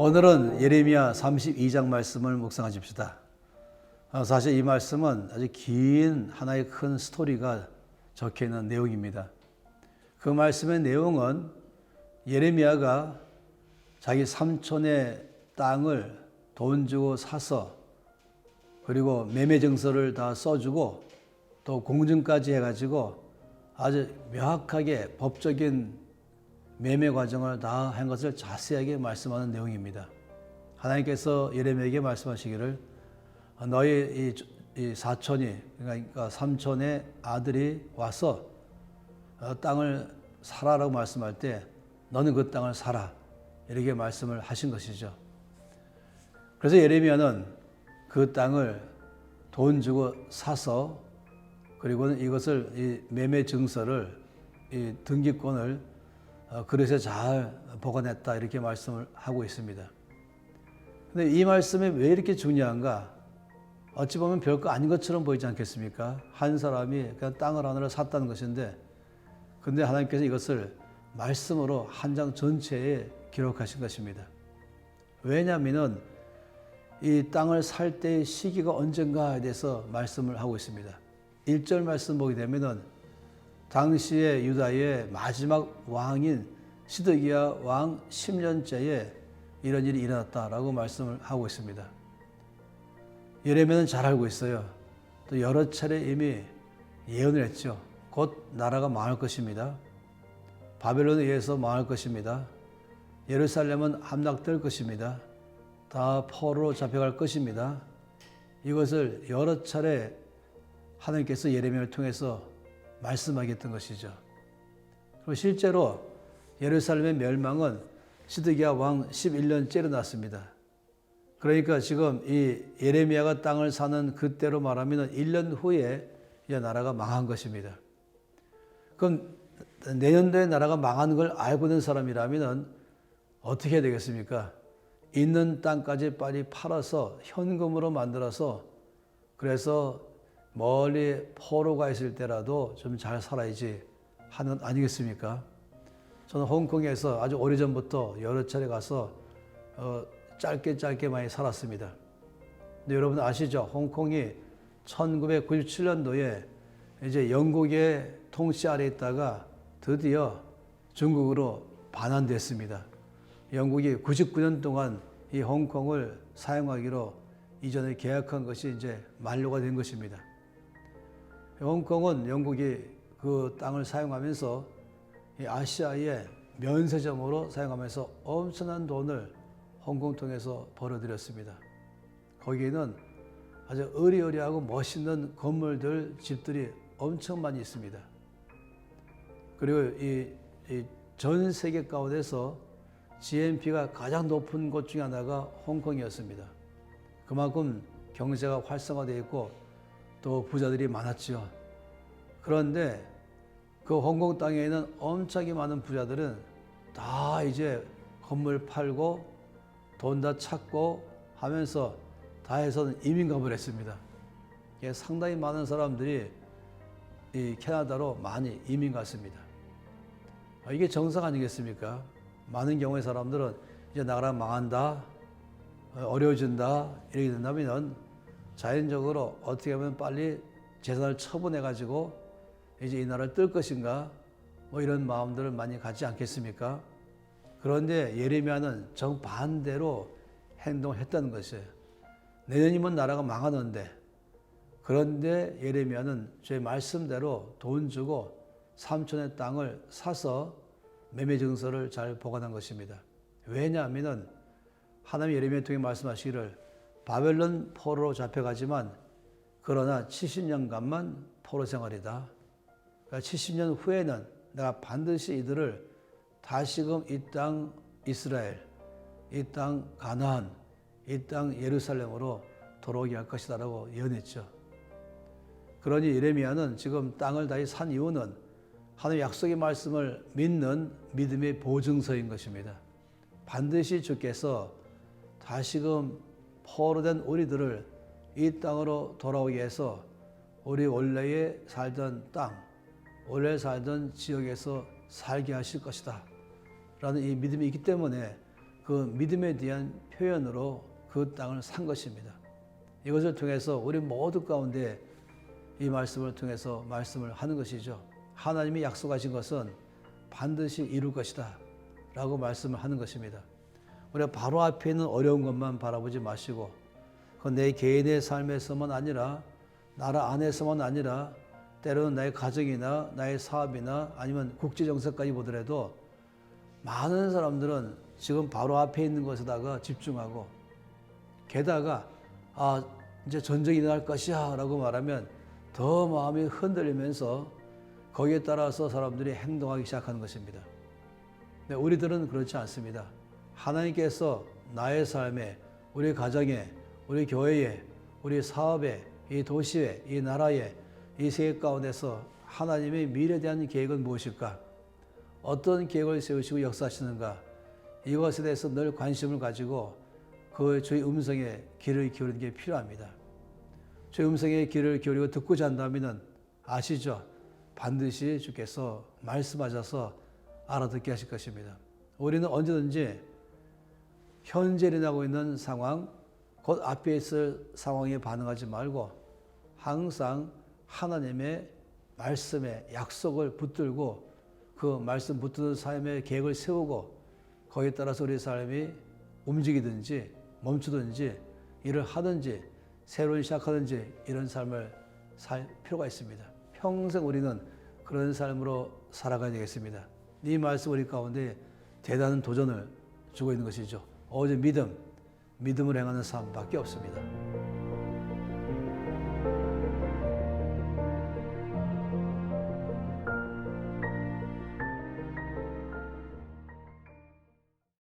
오늘은 예레미야 32장 말씀을 묵상하십시다. 사실 이 말씀은 아주 긴 하나의 큰 스토리가 적혀 있는 내용입니다. 그 말씀의 내용은 예레미야가 자기 삼촌의 땅을 돈 주고 사서 그리고 매매 증서를 다 써주고 또 공증까지 해가지고 아주 명확하게 법적인 매매 과정을 다 한 것을 자세하게 말씀하는 내용입니다. 하나님께서 예레미야에게 말씀하시기를 너희 이 사촌이 그러니까 삼촌의 아들이 와서 땅을 사라라고 말씀할 때 너는 그 땅을 사라 이렇게 말씀을 하신 것이죠. 그래서 예레미야는 그 땅을 돈 주고 사서 그리고 이것을 이 매매 증서를 이 등기권을 그릇에 잘 보관했다 이렇게 말씀을 하고 있습니다. 근데 이 말씀이 왜 이렇게 중요한가? 어찌 보면 별거 아닌 것처럼 보이지 않겠습니까? 한 사람이 그냥 땅을 하나를 샀다는 것인데 근데 하나님께서 이것을 말씀으로 한 장 전체에 기록하신 것입니다. 왜냐하면 이 땅을 살 때의 시기가 언젠가에 대해서 말씀을 하고 있습니다. 1절 말씀 보게 되면은 당시의 유다의 마지막 왕인 시드기야 왕 10년째에 이런 일이 일어났다라고 말씀을 하고 있습니다. 예레미야는 잘 알고 있어요. 또 여러 차례 이미 예언을 했죠. 곧 나라가 망할 것입니다. 바벨론에 의해서 망할 것입니다. 예루살렘은 함락될 것입니다. 다 포로로 잡혀갈 것입니다. 이것을 여러 차례 하나님께서 예레미야를 통해서 말씀하겠던 것이죠. 그리고 실제로 예루살렘의 멸망은 시드기야 왕 11년째에 일어났습니다. 그러니까 지금 이 예레미야가 땅을 사는 그때로 말하면 1년 후에 이 나라가 망한 것입니다. 그럼 내년도에 나라가 망하는 걸 알고 있는 사람이라면 어떻게 해야 되겠습니까? 있는 땅까지 빨리 팔아서 현금으로 만들어서 그래서 멀리 포로가 있을 때라도 좀 잘 살아야지 하는 것 아니겠습니까? 저는 홍콩에서 아주 오래전부터 여러 차례 가서 짧게 많이 살았습니다. 근데 여러분 아시죠? 홍콩이 1997년도에 이제 영국의 통치 아래 있다가 드디어 중국으로 반환됐습니다. 영국이 99년 동안 이 홍콩을 사용하기로 이전에 계약한 것이 이제 만료가 된 것입니다. 홍콩은 영국이 그 땅을 사용하면서 아시아의 면세점으로 사용하면서 엄청난 돈을 홍콩 통해서 벌어들였습니다. 거기에는 아주 으리으리하고 멋있는 건물들, 집들이 엄청 많이 있습니다. 그리고 이 전 세계 가운데서 GNP가 가장 높은 곳 중에 하나가 홍콩이었습니다. 그만큼 경제가 활성화되어 있고 또 부자들이 많았죠. 그런데 그 홍콩 땅에 있는 엄청나게 많은 부자들은 다 이제 건물 팔고 돈 다 찾고 하면서 다 해서 이민 가버렸 했습니다. 상당히 많은 사람들이 이 캐나다로 많이 이민 갔습니다. 이게 정상 아니겠습니까? 많은 경우의 사람들은 이제 나라가 망한다, 어려워진다 이렇게 된다면 자연적으로 어떻게 하면 빨리 재산을 처분해가지고 이제 이 나라를 뜰 것인가 뭐 이런 마음들을 많이 갖지 않겠습니까? 그런데 예레미야는 정반대로 행동했다는 것이에요. 내년이면 나라가 망하는데 그런데 예레미야는 제 말씀대로 돈 주고 삼촌의 땅을 사서 매매 증서를 잘 보관한 것입니다. 왜냐하면 하나님 예레미야 통해 말씀하시기를 바벨론 포로로 잡혀가지만 그러나 70년간만 포로 생활이다. 그러니까 70년 후에는 내가 반드시 이들을 다시금 이 땅 이스라엘, 이 땅 가나안, 이 땅 예루살렘으로 돌아오게 할 것이다 라고 예언했죠. 그러니 예레미야는 지금 땅을 다시 산 이유는 하나님의 약속의 말씀을 믿는 믿음의 보증서인 것입니다. 반드시 주께서 다시금 포로된 우리들을 이 땅으로 돌아오게 해서 우리 원래에 살던 땅, 원래 살던 지역에서 살게 하실 것이다 라는 이 믿음이 있기 때문에 그 믿음에 대한 표현으로 그 땅을 산 것입니다. 이것을 통해서 우리 모두 가운데 이 말씀을 통해서 말씀을 하는 것이죠. 하나님이 약속하신 것은 반드시 이룰 것이다 라고 말씀을 하는 것입니다. 우리가 바로 앞에 있는 어려운 것만 바라보지 마시고 그 내 개인의 삶에서만 아니라 나라 안에서만 아니라 때로는 나의 가정이나 나의 사업이나 아니면 국제정세까지 보더라도 많은 사람들은 지금 바로 앞에 있는 것에다가 집중하고 게다가 이제 전쟁이 일어날 것이야 라고 말하면 더 마음이 흔들리면서 거기에 따라서 사람들이 행동하기 시작하는 것입니다. 근데 우리들은 그렇지 않습니다. 하나님께서 나의 삶에, 우리 가정에, 우리 교회에, 우리 사업에, 이 도시에, 이 나라에, 이 세계 가운데서 하나님의 미래에 대한 계획은 무엇일까? 어떤 계획을 세우시고 역사하시는가? 이것에 대해서 늘 관심을 가지고 그 주의 음성에 귀를 기울이는 게 필요합니다. 주의 음성에 귀를 기울이고 듣고자 한다면 아시죠? 반드시 주께서 말씀하셔서 알아듣게 하실 것입니다. 우리는 언제든지 현재 일어나고 있는 상황, 곧 앞에 있을 상황에 반응하지 말고 항상 하나님의 말씀에 약속을 붙들고 그 말씀 붙드는 삶의 계획을 세우고 거기에 따라서 우리 삶이 움직이든지 멈추든지 일을 하든지 새로운 시작하든지 이런 삶을 살 필요가 있습니다. 평생 우리는 그런 삶으로 살아가야 되겠습니다. 이 말씀 우리 가운데 대단한 도전을 주고 있는 것이죠. 오직 믿음을 행하는 삶밖에 없습니다.